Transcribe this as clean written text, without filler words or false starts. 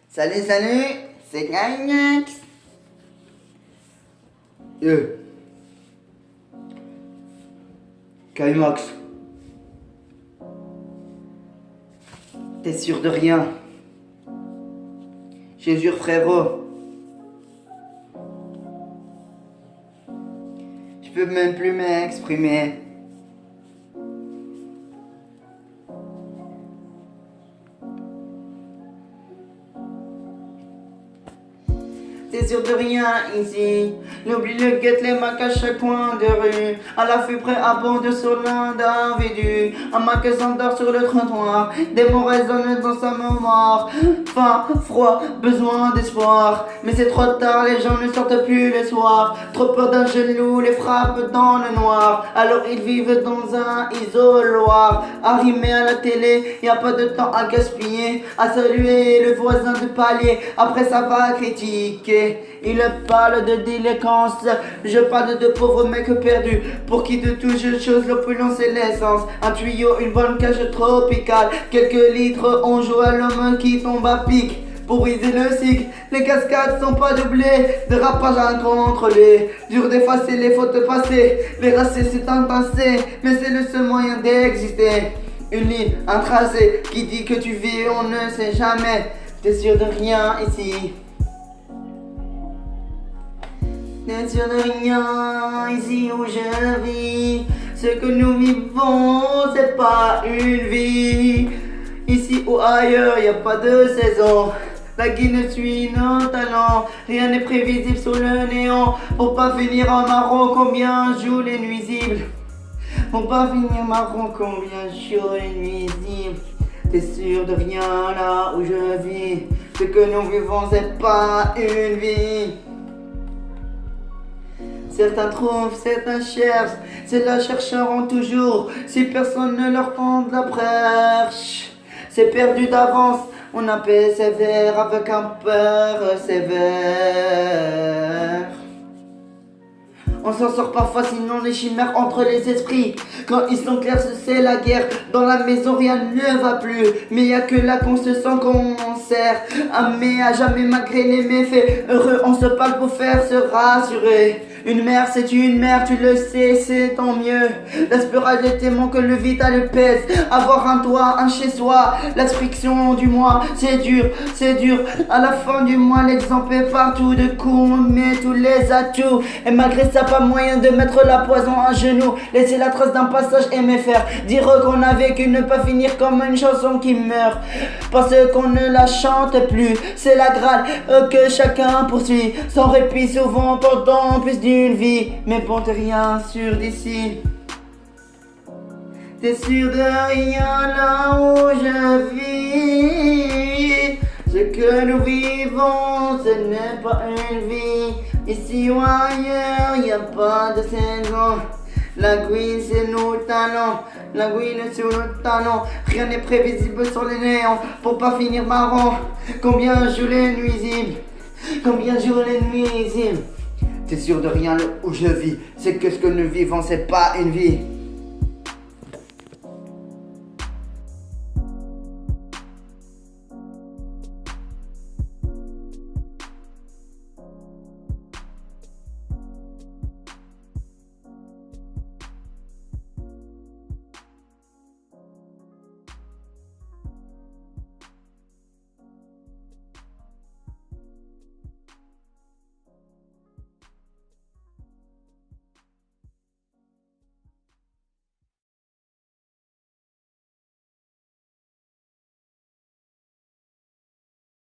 Salut, salut, c'est Gainax. Kaimax. T'es sûr de rien? Je jure, frérot. Je peux même plus m'exprimer. T'es sûr de rien ici? N'oublie le guette les macs à chaque coin de rue. À l'affût prêt à bord sur l'individu. Un mac s'endort sur le trottoir. Des mots résonnent dans sa mémoire. Faim, froid, besoin d'espoir. Mais c'est trop tard, les gens ne sortent plus le soir. Trop peur d'un genou les frappe dans le noir. Alors ils vivent dans un isoloir. Arrimés à la télé, y a pas de temps à gaspiller. À saluer le voisin de palier. Après ça va critiquer. Il parle de délinquance, je parle de pauvres mecs perdus. Pour qui de toutes choses l'opulence et l'essence. Un tuyau, une bonne cage tropicale. Quelques litres, on joue à l'homme qui tombe à pic. Pour briser le cycle, les cascades sont pas doublées. Dérapage incontrôlé, dur d'effacer les fautes passées. Les racés c'est un passé, mais c'est le seul moyen d'exister. Une ligne, un tracé, qui dit que tu vis, on ne sait jamais. T'es sûr de rien ici? T'es sûr de rien ici où je vis? Ce que nous vivons, c'est pas une vie. Ici ou ailleurs, y a pas de saison. La Guinée suit nos talents. Rien n'est prévisible sous le néant. Pour pas finir en marron, combien jouent les nuisibles? Pour pas finir marron, combien jouent les nuisibles? T'es sûr de rien là où je vis? Ce que nous vivons, c'est pas une vie. Certains trouvent, certains cherchent, ceux-là chercheront toujours, si personne ne leur tend la brèche. C'est perdu d'avance, on a sévère avec un peur sévère. On s'en sort parfois, sinon les chimères entre les esprits. Quand ils sont clairs, c'est la guerre. Dans la maison, rien ne va plus. Mais y a que là qu'on se sent qu'on sert. Mais à jamais malgré les méfaits. Heureux, on se parle pour faire se rassurer. Une mère, c'est une mère, tu le sais, c'est tant mieux. L'espérance est tellement que le vital pèse. Avoir un toit, un chez-soi, la friction du mois, c'est dur, c'est dur. À la fin du mois, l'exemple est partout. De coup, on met tous les atouts. Et malgré ça, pas moyen de mettre la poison à genoux. Laisser la trace d'un passage et me faire dire qu'on a vécu, ne pas finir comme une chanson qui meurt. Parce qu'on ne la chante plus. C'est la Graal que chacun poursuit. Sans répit, souvent pendant plus d'une vie. Mais bon, t'es rien sûr d'ici. T'es sûr de rien là où je vis. Ce que nous vivons, ce n'est pas une vie. Ici ou ailleurs, y a pas de saison. La gouine c'est nos talents. La gouine c'est nos talents. Rien n'est prévisible sur les néants. Pour pas finir marrant. Combien jouent les nuisibles? Combien jouent les nuisibles? T'es sûr de rien là où je vis? C'est que ce que nous vivons c'est pas une vie.